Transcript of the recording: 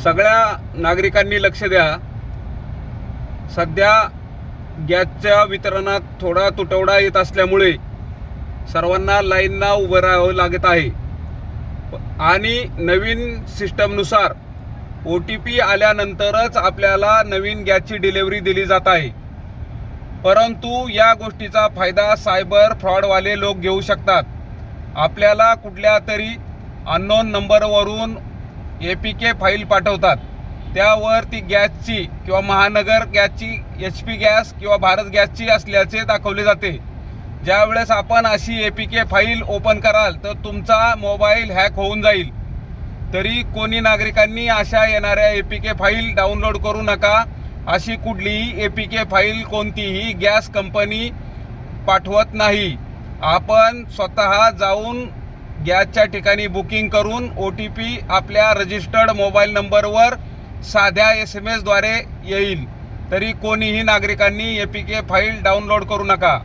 सगळ्या नागरिकांनी लक्ष द्या। सध्या गॅसच्या वितरणात थोडा तुटवडा येत असल्यामुळे सर्वांना लाईनला उभं राहावं लागत आहे आणि नवीन सिस्टमनुसार OTP आल्यानंतरच आपल्याला नवीन गॅसची डिलिव्हरी दिली जात आहे। परंतु या गोष्टीचा फायदा सायबर फ्रॉडवाले लोक घेऊ शकतात। आपल्याला कुठल्या तरी अननोन नंबरवरून APK फाईल पाठवतात, त्यावर ती गॅसची किंवा महानगर गॅसची, HP गॅस किंवा भारत गॅसची असल्याचे दाखवले जाते। ज्यावेळेस आपण अशी APK फाईल ओपन कराल तर तुमचा मोबाईल हॅक होऊन जाईल। तरी कोणी नागरिकांनी अशा येणाऱ्या APK फाईल डाउनलोड करू नका। अशी कुठलीही APK फाईल कोणतीही गॅस कंपनी पाठवत नाही। आपण स्वतः जाऊन गॅसच्या ठिकाणी बुकिंग करून OTP आपल्या रजिस्टर्ड मोबाईल नंबरवर साध्या SMS द्वारे येईल। तरी कोणीही नागरिकांनी APK फाईल डाउनलोड करू नका।